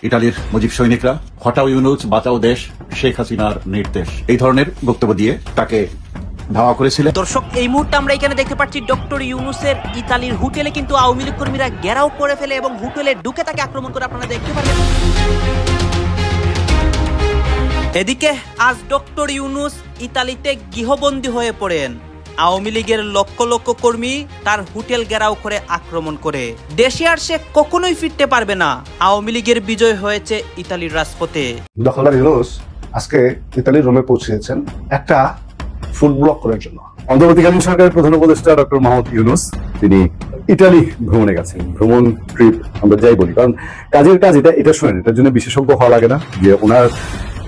ইতালির মুজিব সৈনিকরা হটাও ইউনুস বাঁচাও দেশ শেখ হাসিনার নির্দেশ এই ধরনের বক্তব্য দিয়ে তাকে ধাওয়া করেছিলেন। দর্শক, এই মুহূর্তে আমরা এখানে দেখতে পাচ্ছি ডক্টর ইউনুসের ইতালির হোটেলে কিন্তু আওয়ামী লীগ কর্মীরা ঘেরাও করে ফেলে এবং হোটেলে ঢুকে তাকে আক্রমণ করে আপনারা দেখতে পারবেন। এদিকে আজ ডক্টর ইউনুস ইতালিতে গৃহবন্দী হয়ে পড়েন। আওয়ামী লীগের লক্ষ লক্ষ কর্মী তার হোটেল ঘেরাও করে আক্রমণ করে। দেশে আর সে কখনোই ফিরতে পারবে না। আওয়ামী লীগের বিজয় হয়েছে ইতালির রাজপথে। ডক্টর ইউনুস আজকে ইতালির রোমে পৌঁছেছেন একটা ফুড ব্লক করার জন্য। অন্তর্বর্তীকালীন সরকারের প্রধান উপদেষ্টা ডক্টর মোহাম্মদ ইউনুস তিনি ইতালি ভ্রমণে গেছেন। ভ্রমণ ট্রিপ আমরা যাই বলি, কারণ কাজের কাজ এটা শোনেন, এটার জন্য বিশেষজ্ঞ হওয়া লাগে না। যে ওনার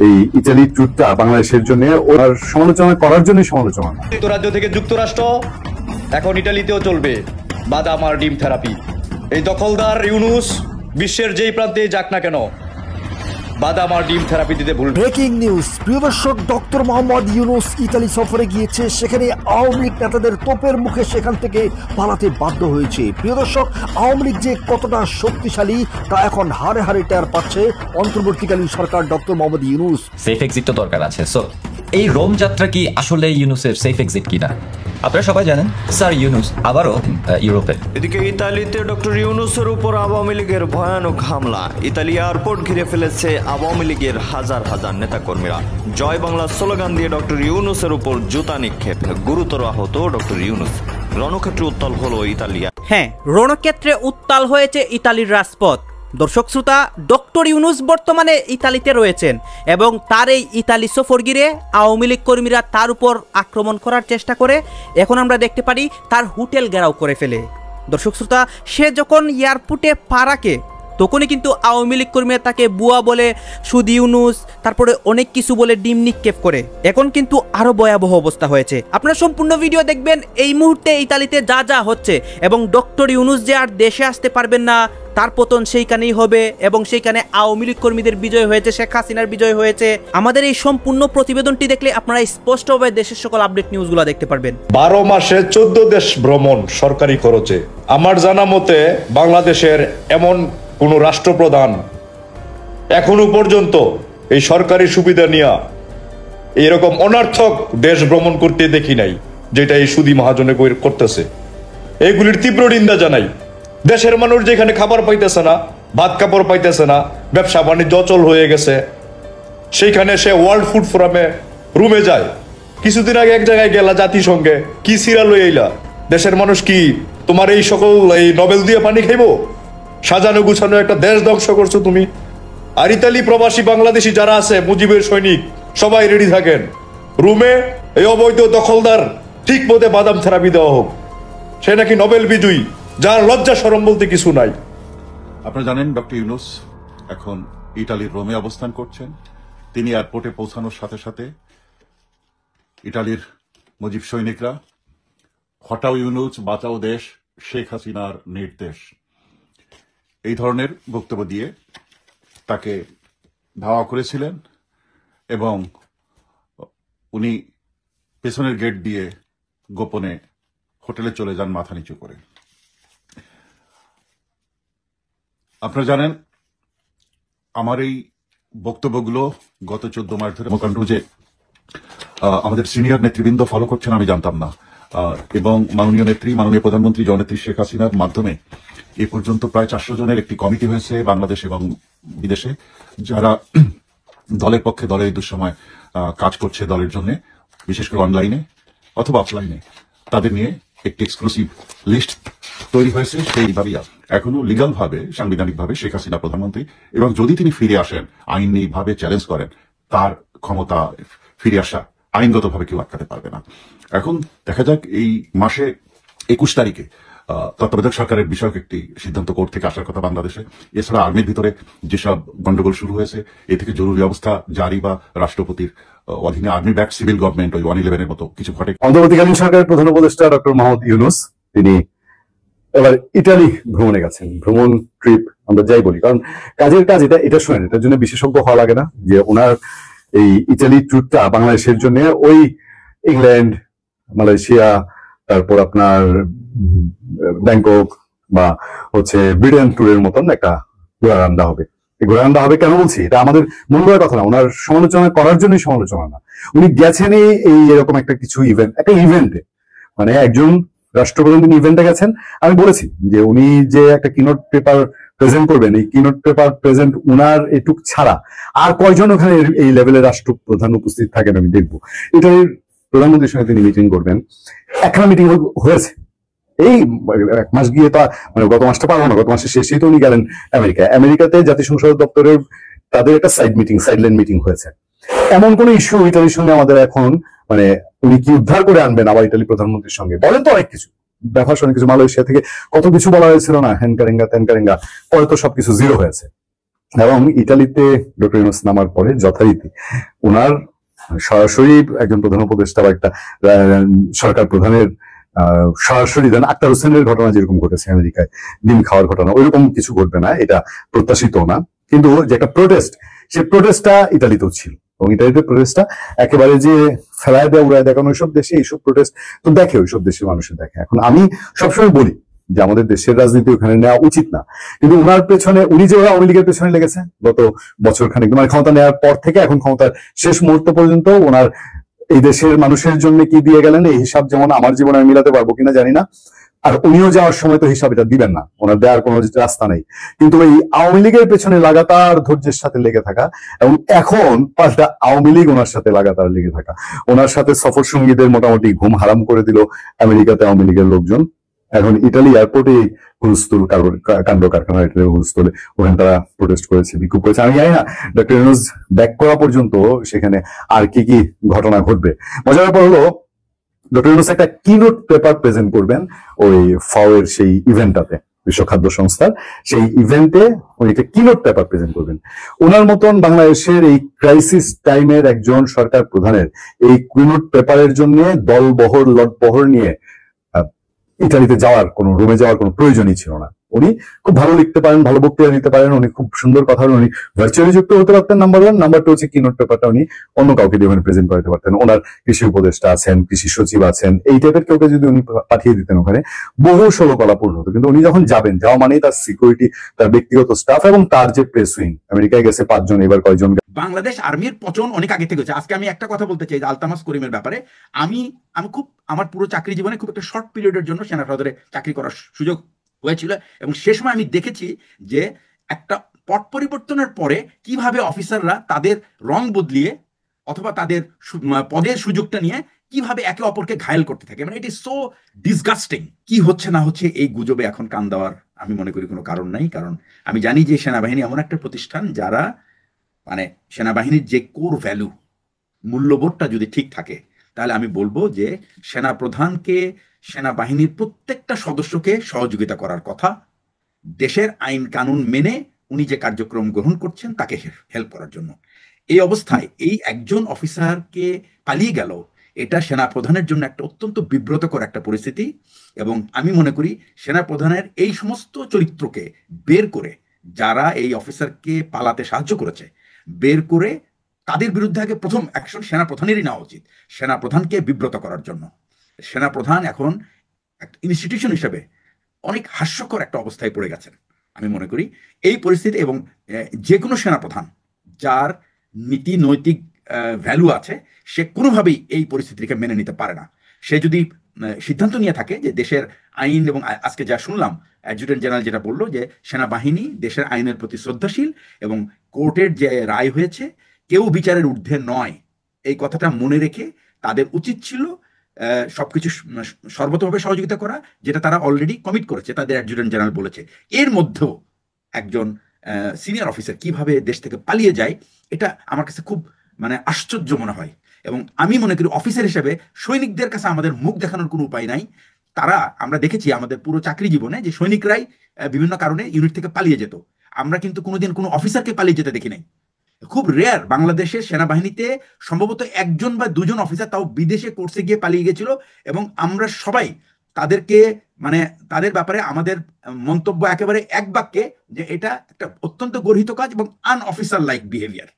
এই ইতালি ট্যুরটা বাংলাদেশের জন্য ওনার সমালোচনা করার জন্যই সমালোচনা। যুক্তরাজ্য থেকে যুক্তরাষ্ট্র এখন ইতালিতেও চলবে বাদাম আর ডিম থেরাপি। এই দখলদার ইউনুস বিশ্বের যেই প্রান্তে যাক না কেন বাদাম আর ডিম থেরাপি দিতে ভুল। ব্রেকিং নিউজ, প্রিয় দর্শক, ডক্টর মোহাম্মদ ইউনুস ইতালি সফরে গিয়েছে। সেখানে আওয়ামী লীগ নেতাদের তোপের মুখে সেখান থেকে পালাতে বাধ্য হয়েছে। প্রিয় দর্শক, আওয়ামী লীগ যে কতটা শক্তিশালী তা এখন হারে হারে টের পাচ্ছে অন্তর্বর্তীকালীন সরকার doctor Mohammad Yunus. Safe exit তো দরকার আছে। সো এই রোম যাত্রা কি আসলে ইউনুসের সেফ এক্সিট কিনা? আপনারা সবাই জানেন স্যার ইউনুস আবারও ইউরোপে। এদিকে ইতালিতে ডক্টর ইউনুসের উপর আওয়ামী লীগের ভয়ানক হামলা। ইতালি এয়ারপোর্ট ঘিরে ফেলেছে আওয়ামী লীগের হাজার হাজার নেতাকর্মীরা। জয় বাংলা স্লোগান দিয়ে ডক্টর ইউনুসের উপর জুতা নিক্ষেপ। গুরুতর আহত ডক্টর ইউনুস। রণক্ষেত্রে উত্তাল হলো ইতালিয়া। হ্যাঁ, রণক্ষেত্রে উত্তাল হয়েছে ইতালির রাজপথ। দর্শক শ্রোতা, ডক্টর ইউনুস বর্তমানে ইতালিতে রয়েছেন এবং তার এই ইতালি সফর ঘিরে আওয়ামী লীগ কর্মীরা তার উপর আক্রমণ করার চেষ্টা করে। এখন আমরা দেখতে পারি তার হোটেল ঘেরাও করে ফেলে। দর্শক শ্রোতা, সে যখন এয়ারপোর্টে পা রাখে তখনই কিন্তু আওয়ামী লীগ কর্মীরা তাকে বুয়া বলে, সুদ ইউনুস, তারপরে অনেক কিছু বলে ডিম নিক্ষেপ করে। এখন কিন্তু আরো ভয়াবহ অবস্থা হয়েছে। আপনারা সম্পূর্ণ ভিডিও দেখবেন। এই মুহূর্তে ইতালিতে যা যা হচ্ছে এবং ডক্টর ইউনুস যে আর দেশে আসতে পারবেন না, তার পতন সেইখানেই হবে এবং সেইখানে আওয়ামী লীগ কর্মীদের বিজয় হয়েছে, শেখ হাসিনার বিজয় হয়েছে। আমাদের এই সম্পূর্ণ প্রতিবেদনটি দেখলে আপনারা স্পষ্টভাবে দেশের সকল আপডেট নিউজগুলো দেখতে পারবেন। 12 মাসে 14 দেশ ভ্রমণ সরকারি খরচে। আমার জানা মতে বাংলাদেশের এমন কোন রাষ্ট্রপ্রধান এখনো পর্যন্ত এই সরকারি সুবিধা নিয়ে এরকম অনর্থক দেশ ভ্রমণ করতে দেখি নাই, যেটা এই সুদী মহাজনে করতেছে। এইগুলির তীব্র নিন্দা জানাই। দেশের মানুষ যেখানে খাবার পাইতেছে না, ভাত কাপড় পাইতেছে না, ব্যবসা বাণিজ্য অচল হয়ে গেছে, সেইখানে সে ওয়ার্ল্ড ফুড ফোরামে রুমে যায়। কিছুদিন আগে এক জায়গায় গেলা জাতিসংঘে, কি সিরা লই আইলা? দেশের মানুষ কি তোমার এই সকল এই নোবেল দিয়ে পানি খাইবো? সাজানো গুছানো একটা দেশ ধ্বংস করছো তুমি। আর ইতালি প্রবাসী বাংলাদেশি যারা আছে, মুজিবের সৈনিক, সবাই রেডি থাকেন। রুমে এই অবৈধ দখলদার ঠিক মতে বাদাম থেরাপি দেওয়া হোক। সে নাকি নোবেল বিজয়ী, যার লজ্জা শরম বলতে কিছু নাই। আপনারা জানেন ডক্টর ইউনুস এখন ইতালির রোমে অবস্থান করছেন। তিনি এয়ারপোর্টে পৌঁছানোর সাথে সাথে ইতালির মুজিব সৈনিকরা হটাও ইউনুস বাঁচাও দেশ শেখ হাসিনার নির্দেশ এই ধরনের বক্তব্য দিয়ে তাকে ধাওয়া করেছিলেন এবং উনি পেছনের গেট দিয়ে গোপনে হোটেলে চলে যান মাথা নিচু করে। আপনারা জানেন আমার এই বক্তব্যগুলো গত 14 মাস ধরে যে আমাদের সিনিয়র নেতৃবৃন্দ ফলো করছেন আমি জানতাম না, এবং মাননীয় নেত্রী, মাননীয় প্রধানমন্ত্রী জননেত্রী শেখ হাসিনার মাধ্যমে এ পর্যন্ত প্রায় 400 জনের একটি কমিটি হয়েছে বাংলাদেশ এবং বিদেশে, যারা দলের পক্ষে দলের এই দুঃসময় কাজ করছে দলের জন্য, বিশেষ করে অনলাইনে অথবা অফলাইনে। তাদের নিয়ে একটি এক্সক্লুসিভ লিস্ট তৈরি হয়েছে। সেইভাবেই এখনো লিগাল ভাবে, সাংবিধানিক ভাবে শেখ হাসিনা প্রধানমন্ত্রী, এবং যদি তিনি ফিরে আসেন, আইনি ভাবে চ্যালেঞ্জ করেন, তার ক্ষমতা ফিরে আসা আইনগতভাবে কেউ আটকাতে পারবে না। এখন দেখা যাক এই মাসে 21 তারিখে তত্ত্বাবধায়ক সরকারের বিষয়ক একটি সিদ্ধান্ত কোর্ট থেকে আসার কথা বাংলাদেশে। এছাড়া আর্মির ভিতরে যেসব গন্ডগোল শুরু হয়েছে, এ থেকে জরুরি অবস্থা জারি বা রাষ্ট্রপতির অধীনে আর্মি ব্যাক সিভিল গভর্নমেন্ট, ওই 111 এর মতো কিছু ঘটে। অন্তর্বর্তীকালীন সরকারের প্রধান উপদেষ্টা ডক্টর মোহাম্মদ ইউনুস তিনি এবার ইতালি ভ্রমণে গেছেন। ভ্রমণ ট্রিপ আমরা যাই বলি, কারণ কাজের কাজ এটা শোনেন, এটার জন্য বিশেষজ্ঞ হওয়া লাগে না। যে ওনার এই ইতালি ট্যুরটা বাংলাদেশের জন্য ওই ইংল্যান্ড, মালয়েশিয়া, তারপর আপনার ব্যাংকক বা হচ্ছে ব্রিটেন ট্যুরের মতন একটা ঘোরার রান্না হবে। ঘুরে আনতে হবে কেন বলছি, এটা আমাদের মন করার কথা না, ওনার সমালোচনা করার জন্যই সমালোচনা না। উনি গেছেনই এই এরকম একটা কিছু একটা ইভেন্টে, মানে একজন রাষ্ট্রপ্রধান তিনি ইভেন্টে গেছেন। আমি বলেছি যে উনি যে একটা কিনোট পেপার প্রেজেন্ট করবেন, এই কিনোট পেপার প্রেজেন্ট উনার এটুক ছাড়া আর কয়জন ওখানে এই লেভেলের রাষ্ট্রপ্রধান উপস্থিত থাকেন আমি দেখবো। এটাই প্রধানমন্ত্রীর সঙ্গে তিনি মিটিং করবেন, একখানা মিটিং হয়েছে এই 1 মাস গিয়ে, তা মানে গত মাসটা পারবো না, গত মাসের শেষেই তো উনি গেলেন আমেরিকাতে জাতিসংঘ দপ্তরের তাদের একটা সাইডলাইন মিটিং হয়েছে। এমন কোন ইস্যু ইটালির সঙ্গে আমাদের এখন মানে উনি কি উদ্ধার করে আনবেন আবার ইটালি প্রধানমন্ত্রীর সঙ্গে, বলেন তো অনেক কিছু ব্যাপার, অনেক কিছু মালয়েশিয়া থেকে কত কিছু বলা হয়েছিল না, হ্যানকারেঙ্গা ত্যানকারেঙ্গা, পরে তো সবকিছু জিরো হয়েছে। এবং ইটালিতে ডক্টর ইউনূস নামার পরে যথারীতি ওনার সরাসরি একজন প্রধান উপদেষ্টা বা একটা সরকার প্রধানের সরাসরি দেন আক্তার হোসেনের ঘটনা যেরকম ঘটেছে আমেরিকায় ডিম খাওয়ার ঘটনা, ওইরকম কিছু ঘটবে না, এটা প্রত্যাশিত না। কিন্তু যে একটা প্রোটেস্ট, সেই প্রোটেস্টটা ইটালিতেও ছিল, এবং ইটালিতে প্রোটেস্টটা একেবারে যে ফেলায় দেয় উড়ায় দেখানো, ওইসব দেশে এইসব প্রোটেস্ট তো দেখে, ওইসব দেশের মানুষের দেখে। এখন আমি সবসময় বলি যে আমাদের দেশের রাজনীতি ওখানে নেওয়া উচিত না, কিন্তু উনার পেছনে উনি যে আওয়ামী লীগের পেছনে লেগেছে গত বছর খানিক, মানে ক্ষমতা নেওয়ার পর থেকে এখন ক্ষমতার শেষ মুহূর্ত পর্যন্ত ওনার এই দেশের মানুষের জন্য কি দিয়ে গেলেন এই হিসাব যেমন আমার জীবনে আমি মিলাতে পারবো কিনা জানি না, আর উনিও যাওয়ার সময় তো হিসাব এটা দিবেন না, ওনার দেওয়ার কোনো রাস্তা নেই। কিন্তু এই আওয়ামী লীগের পেছনে লাগাতার ধৈর্যের সাথে লেগে থাকা, এবং এখন পাল্টা আওয়ামী লীগ ওনার সাথে লাগাতার লেগে থাকা, ওনার সাথে সফর সঙ্গীদের মোটামুটি ঘুম হারাম করে দিল আমেরিকাতে আওয়ামী লীগের লোকজন। এখন ইটালি এয়ারপোর্টে হুলস্থুল কাণ্ড কারখানা, হুলস্থুল, ওখানে তারা প্রোটেস্ট করেছে, বিক্ষোভ করেছে। আমি জানি না ডক্টর ইউনূস ব্যাক করা পর্যন্ত সেখানে আর কি কি ঘটনা ঘটবে। মজার ব্যাপার হলো ডক্টর ইউনূস একটা কিনোট পেপার প্রেজেন্ট করবেন ওই ফাও এর সেই ইভেন্টটাতে, বিশ্ব খাদ্য সংস্থার সেই ইভেন্টে উনি একটা কিনোট পেপার প্রেজেন্ট করবেন। ওনার মতন বাংলাদেশের এই ক্রাইসিস টাইমের একজন সরকার প্রধানের এই কিনোট পেপারের জন্য দলবহর লটবহর নিয়ে ইটালিতে যাওয়ার কোনো রুমে যাওয়ার কোনো প্রয়োজনই ছিল না। উনি খুব ভালো লিখতে পারেন, ভালো বক্তৃতা দিতে পারেন, উনি খুব সুন্দর কথা বলেন, উনি ভার্চুয়ালি যুক্ত হতে পারতেন নাম্বার 1, নাম্বার 2 হচ্ছে কিনোট পেপারটা উনি অন্য কাউকে দিয়ে ওখানে প্রেজেন্ট করাতে পারতেন। ওনার কৃষি উপদেষ্টা আছেন, কৃষি সচিব আছেন, এই টাইপের কাউকে যদি উনি পাঠিয়ে দিতেন ওখানে, বহু ষোলকলা পূর্ণ হতো। কিন্তু উনি যখন যাবেন, যাওয়া মানেই তার সিকিউরিটি, তার ব্যক্তিগত স্টাফ এবং তার যে প্রেস উইং, আমেরিকায় গেছে 5 জন, এবার কয়জন। বাংলাদেশ আর্মির পচন অনেক আগে থেকে হচ্ছে। আজকে আমি একটা কথা বলতে চাই যে আলতামাস করিমের ব্যাপারে। আমি খুব আমার পুরো চাকরি জীবনে খুব একটা শর্ট পিরিয়ডের জন্য সেনা সদরে চাকরি করার সুযোগ হয়েছিল, এবং সে সময় আমি দেখেছি যে একটা পট পরিবর্তনের পরে কিভাবে অফিসাররা তাদের রং বদলিয়ে অথবা তাদের পদের সুযোগটা নিয়ে কিভাবে একে অপরকে ঘায়েল করতে থাকে। মানে ইট ইজ সো ডিসগাস্টিং। কি হচ্ছে না হচ্ছে এই গুজবে এখন কান দেওয়ার আমি মনে করি কোনো কারণ নাই, কারণ আমি জানি যে সেনাবাহিনী এমন একটা প্রতিষ্ঠান যারা মানে সেনাবাহিনীর যে কোর ভ্যালু, মূল্যবোধটা যদি ঠিক থাকে, তাহলে আমি বলবো যে সেনা প্রধানকে সেনাবাহিনীর প্রত্যেকটা সদস্যকে সহযোগিতা করার কথা, দেশের আইন কানুন মেনে উনি যে কার্যক্রম গ্রহণ করছেন তাকে হেল্প করার জন্য। এই অবস্থায় এই একজন অফিসারকে পালিয়ে গেল, এটা সেনা প্রধানের জন্য একটা অত্যন্ত বিব্রতকর একটা পরিস্থিতি। এবং আমি মনে করি সেনা প্রধানের এই সমস্ত চরিত্রকে বের করে, যারা এই অফিসারকে পালাতে সাহায্য করেছে, বের করে তাদের বিরুদ্ধে আগে প্রথম অ্যাকশন সেনা প্রধানেরই নেওয়া উচিত, সেনা প্রধানকে বিব্রত করার জন্য। সেনা প্রধান এখন একটা ইনস্টিটিউশন হিসেবে অনেক হাস্যকর একটা অবস্থায় পড়ে গেছেন আমি মনে করি এই পরিস্থিতি। এবং যে কোনো সেনা প্রধান যার নীতি নৈতিক ভ্যালু আছে, সে কোনোভাবেই এই পরিস্থিতিকে মেনে নিতে পারে না। সে যদি সিদ্ধান্ত নিয়ে থাকে যে দেশের আইন, এবং আজকে যা শুনলাম অ্যাডজুটেন্ট জেনারেল যেটা বললো যে সেনাবাহিনী দেশের আইনের প্রতি শ্রদ্ধাশীল এবং কোর্টের যে রায় হয়েছে কেউ বিচারের ঊর্ধ্বে নয়, এই কথাটা মনে রেখে তাদের উচিত ছিল সবকিছু সর্বতভাবে সহযোগিতা করা, যেটা তারা অলরেডি কমিট করেছে, তাদের অ্যাডজুটেন্ট জেনারেল বলেছে। এর মধ্যেও একজন সিনিয়র অফিসার কিভাবে দেশ থেকে পালিয়ে যায়, এটা আমার কাছে খুব মানে আশ্চর্য মনে হয়। এবং আমি মনে করি অফিসার হিসেবে সৈনিকদের কাছে আমাদের মুখ দেখানোর কোনো উপায় নাই। তারা, আমরা দেখেছি আমাদের পুরো চাকরি জীবনে যে সৈনিকরাই বিভিন্ন কারণে ইউনিট থেকে পালিয়ে যেত, আমরা কিন্তু কোনোদিন কোনো অফিসারকে পালিয়ে যেতে দেখি নাই। খুব রেয়ার, বাংলাদেশের সেনাবাহিনীতে সম্ভবত 1জন বা 2জন অফিসার তাও বিদেশে কোর্সে গিয়ে পালিয়ে গেছিল, এবং আমরা সবাই তাদেরকে মানে তাদের ব্যাপারে আমাদের মন্তব্য একেবারে এক বাক্যে যে এটা একটা অত্যন্ত গর্হিত কাজ এবং unofficer like behaviour.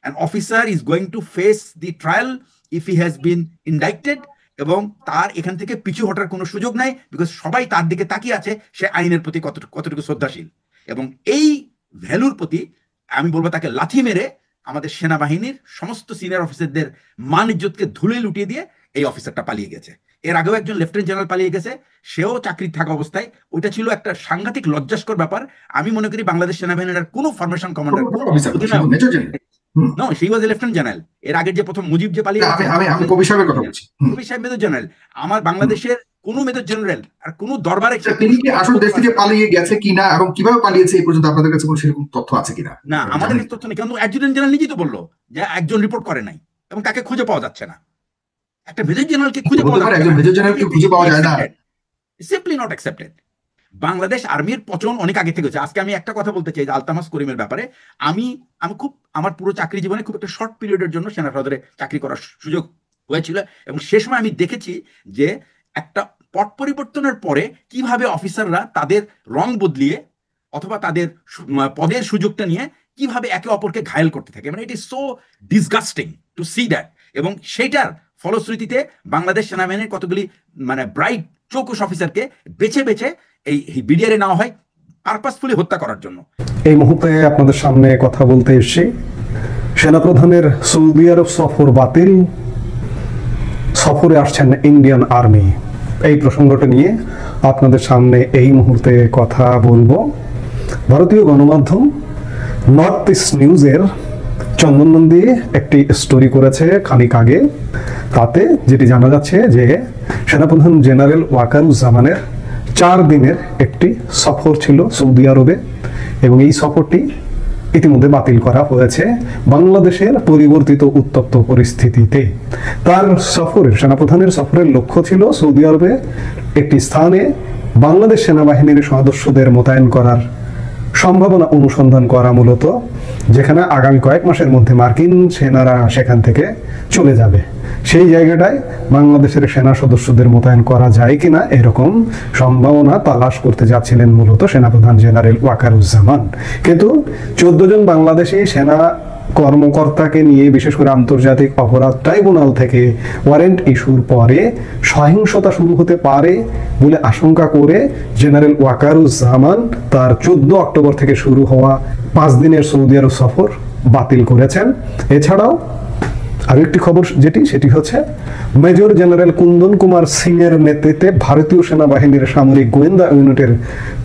An officer is going to face the trial if he has been indicted, এবং তার এখান থেকে পিছু হটার কোনো সুযোগ নাই, বিকজ সবাই তার দিকে তাকিয়ে আছে সে আইনের প্রতি কতটুকু শ্রদ্ধাশীল। এবং এই ভ্যালুর প্রতি আমি বলবো তাকে লাথি মেরে আমাদের সেনাবাহিনীর সমস্ত সিনিয়র অফিসারদের মান ইজ্জতকে ধুলে লুটিয়ে দিয়ে এই অফিসারটা পালিয়ে গেছে। এর আগেও একজন লেফটেন্যান্ট জেনারেল পালিয়ে গেছে, সেও চাকরি থাকা অবস্থায়। ওইটা ছিল একটা সাংঘাতিক লজ্জাস্কর ব্যাপার। আমি মনে করি বাংলাদেশ সেনাবাহিনীর আর কোনো ফরমেশন কমান্ডার নো, সেই ওয়াজ লেফটেন্যান্ট জেনারেল। এর আগের যে প্রথম মুজিব যে পালিয়ে গেছে, আমি কবি সাহেবের কথা বলছি, কবি সাহেব মেজর জেনারেল। আমার বাংলাদেশের কোনো মেজর জেনারেল আর কোনো দরবারে তিনি কি আসলে দেশ থেকে পালিয়ে গেছে কিনা এবং কিভাবে পালিয়েছে এই পর্যন্ত আপনাদের কাছে কোনো সেরকম তথ্য আছে কিনা? না, আমাদের কাছে তথ্য নেই, কিন্তু অ্যাডজুটেন্ট জেনারেল নিজেই তো বললো যে একজন রিপোর্ট করে নাই এবং তাকে খুঁজে পাওয়া যাচ্ছে না। একটা মেজর জেনারেলকে খুঁজে পাওয়া যাচ্ছে না, একজন মেজর জেনারেলকে খুঁজে পাওয়া যায় না, সিম্পলি নট অ্যাকসেপ্টেড। বাংলাদেশ আর্মির পচন অনেক আগে থেকে হচ্ছে। আজকে আমি একটা কথা বলতে চাই যে আলতামাস করিমের ব্যাপারে। আমি খুব আমার পুরো চাকরি জীবনে খুব একটা শর্ট পিরিয়ডের জন্য সেনা সদরে চাকরি করার সুযোগ হয়েছিল, এবং সে সময় আমি দেখেছি যে একটা পট পরিবর্তনের পরে কিভাবে অফিসাররা তাদের রং বদলিয়ে অথবা তাদের পদের সুযোগটা নিয়ে কিভাবে একে অপরকে ঘায়েল করতে থাকে। মানে it is so disgusting to see that. এবং সেইটার ফলশ্রুতিতে বাংলাদেশ সেনাবাহিনীর কতগুলি মানে ব্রাইট চৌকুশ অফিসারকে বেছে বেছে এই বিডিআরে নেওয়া হয় পারপাসফুলি হত্যা করার জন্য। এই মুহূর্তে আপনাদের সামনে কথা বলতে এসেছি সেনাপ্রধানের সৌদি আরব সফর বাতিল, সফরে আসছেন ইন্ডিয়ান আর্মি, এই প্রসঙ্গটা নিয়ে আপনাদের সামনে এই মুহূর্তে কথা বলবো। ভারতীয় গণমাধ্যম নর্থ ইস্ট নিউজের চন্দন নন্দী একটি স্টোরি করেছে খানিক আগে। তাতে যেটি জানা যাচ্ছে যে সেনাপ্রধান জেনারেল ওয়াকারুজ্জামানের 4 দিনের একটি সফর ছিল সৌদি আরবে, এবং এই সফরটি ইতিমধ্যে বাতিল করা হয়েছে বাংলাদেশের পরিবর্তিত উত্তপ্ত পরিস্থিতিতে। তার সফরের সেনাপ্রধানের সফরের লক্ষ্য ছিল সৌদি আরবে একটি স্থানে বাংলাদেশ সেনাবাহিনীর সদস্যদের মোতায়েন করার সম্ভাবনা অনুসন্ধান করা, মূলত যেখানে আগামী কয়েক মাসের মধ্যে মার্কিন সেনারা সেখান থেকে চলে যাবে। সেই জায়গাটায় বাংলাদেশের সেনা সদস্যদের মোতায়েন করা যায় কিনা এরকম সম্ভাবনা তালাশ করতে যাচ্ছিলেন মূলত সেনাপ্রধান জেনারেল ওয়াকারুজ্জামান। কিন্তু 14 জন বাংলাদেশি সেনা কর্মকর্তাকে নিয়ে বিশেষ করে আন্তর্জাতিক অপরাধ ট্রাইব্যুনাল থেকে ওয়ারেন্ট ইস্যুর পরে সহিংসতা শুরু হতে পারে বলে আশঙ্কা করে জেনারেল ওয়াকারুজ্জামান তার 14 অক্টোবর থেকে শুরু হওয়া 5 দিনের সৌদি আরব সফর বাতিল করেছেন। এছাড়াও আরেকটি খবর সেটি হচ্ছে মেজর জেনারেল কুন্দন কুমার সিং এর নেতৃত্বে ভারতীয় সেনাবাহিনীর সামরিক গোয়েন্দা ইউনিটের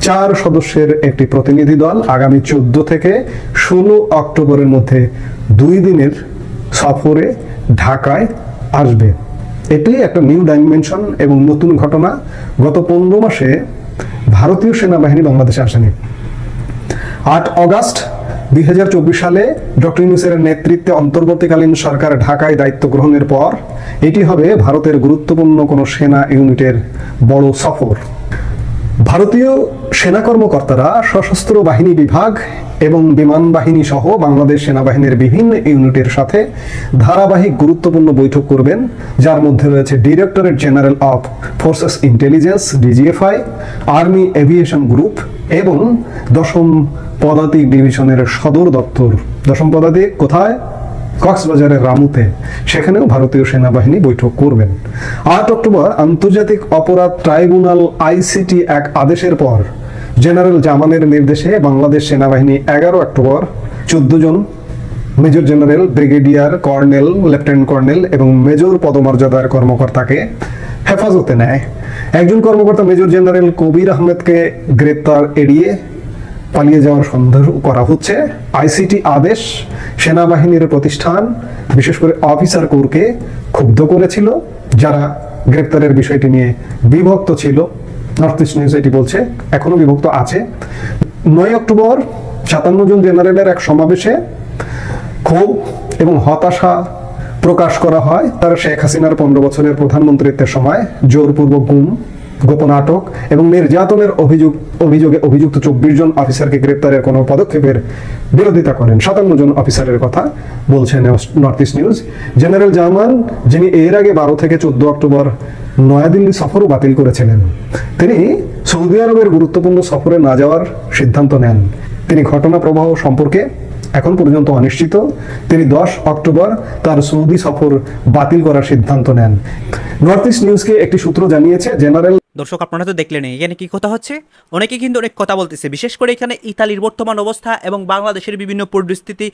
4 সদস্যের একটি প্রতিনিধি দল আগামী 14 থেকে 16 অক্টোবরের মধ্যে 2 দিনের সফরে ঢাকায় আসবে। এটি একটা নিউ ডাইমেনশন এবং নতুন ঘটনা। গত 15 মাসে ভারতীয় সেনাবাহিনী বাংলাদেশে আসেনি। 8 অগস্ট 2024 সালে ডক্টর ইউনূসের নেতৃত্বে অন্তর্বর্তীকালীন সরকার ঢাকায় দায়িত্ব গ্রহণের পর এটি হবে ভারতের গুরুত্বপূর্ণ কোনো সেনা ইউনিটের বড় সফর। ভারতীয় সেনা কর্মকর্তারা সশস্ত্র বাহিনী বিভাগ এবং বিমান বাহিনী সহ বাংলাদেশ সেনাবাহিনীর বিভিন্ন ইউনিটের সাথে ধারাবাহিক গুরুত্বপূর্ণ বৈঠক করবেন, যার মধ্যে রয়েছে directorate general of forces intelligence DGFI, army aviation group এবং 10ম পদাতিক ডিভিশনের সদর দপ্তর। 10ম পদাতিক কোথায়? কক্সবাজারের রামুতে। সেখানেও ভারতীয় সেনাবাহিনী বৈঠক করবেন। 8 অক্টোবর আন্তর্জাতিক অপরাধ ট্রাইব্যুনাল আইসিটি এক আদেশের পর জেনারেল জামানের নির্দেশে বাংলাদেশ সেনাবাহিনী 11 অক্টোবর 14 জন major general, brigadier, colonel, lieutenant colonel এবং মেজর পদমর্যাদার কর্মকর্তাকে হেফাজতে নেয়। একজন কর্মকর্তা মেজর জেনারেল কবির আহমেদকে গ্রেপ্তার এড়িয়ে পালিয়ে যাওয়ার সন্দেহ করা হচ্ছে। আইসিটি আদেশ সেনাবাহিনীর প্রতিষ্ঠান বিশেষ করে অফিসার কোরকে ক্ষুব্ধ করেছিল, যারা গ্রেপ্তারের বিষয়টি নিয়ে বিভক্ত ছিল। নর্থ ইস্ট নিউজ এটি বলছে, এখনো বিভক্ত আছে। 9 অক্টোবর 57 জন জেনারেলের এক সমাবেশে ক্ষোভ এবং হতাশা প্রকাশ করা হয়। তারা শেখ হাসিনার 15 বছরের প্রধানমন্ত্রীত্বের সময় জোরপূর্বক গুম, গোপন আটক এবং নির্যাতনের অভিযোগে অভিযুক্ত 24 জন অফিসারকে গ্রেপ্তারের কোনো পদক্ষেপের বিরোধিতা করেন। 57 জন অফিসারের কথা বলছে নর্থ ইস্ট নিউজ। জেনারেল জামান, যিনি এর আগে 12 থেকে 14 অক্টোবর নয়াদিল্লি সফরও বাতিল করেছিলেন, তিনি সৌদি আরবের গুরুত্বপূর্ণ সফরে না যাওয়ার সিদ্ধান্ত নেন। তিনি ঘটনা প্রবাহ সম্পর্কে এখন পর্যন্ত অনিশ্চিত। তিনি 10 অক্টোবর তার সৌদি সফর বাতিল করার সিদ্ধান্ত নেন। নর্থ ইস্ট নিউজকে একটি সূত্র জানিয়েছে জেনারেল দর্শক আপনারা তো দেখলেন এখানে কি কথা হচ্ছে, অনেকে কিন্তু অনেক কথা বলতেছে, বিশেষ করে এখানে ইতালির বর্তমান অবস্থা এবং বাংলাদেশের বিভিন্ন পরিস্থিতি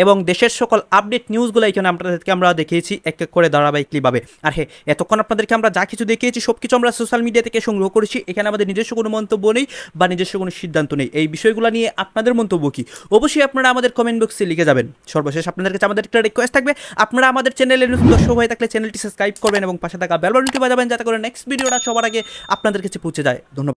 এবং দেশের সকল আপডেট নিউজগুলো এখানে আপনাদেরকে আমরা দেখিয়েছি এক এক করে ধারাবাহিকভাবে। আর হ্যাঁ, এতক্ষণ আপনাদেরকে আমরা যা কিছু দেখিয়েছি সব কিছু আমরা সোশ্যাল মিডিয়া থেকে সংগ্রহ করেছি, এখানে আমাদের নিজস্ব কোনো মন্তব্য নেই বা নিজস্ব কোনো সিদ্ধান্ত নেই। এই বিষয়গুলো নিয়ে আপনাদের মন্তব্য কি অবশ্যই আপনারা আমাদের কমেন্ট বক্সে লিখে যাবেন। সর্বশেষ আপনাদের কাছে আমাদের একটা রিকোয়েস্ট থাকবে, আপনারা আমাদের চ্যানেলে নতুন দর্শক হয়ে থাকলে চ্যানেলটি সাবস্ক্রাইব করবেন এবং পাশে থাকা বেল বাটনটি বাজাবেন যাতে করে নেক্সট ভিডিওটা সবার আগে আপনাদের কাছে পৌঁছে যায়। ধন্যবাদ।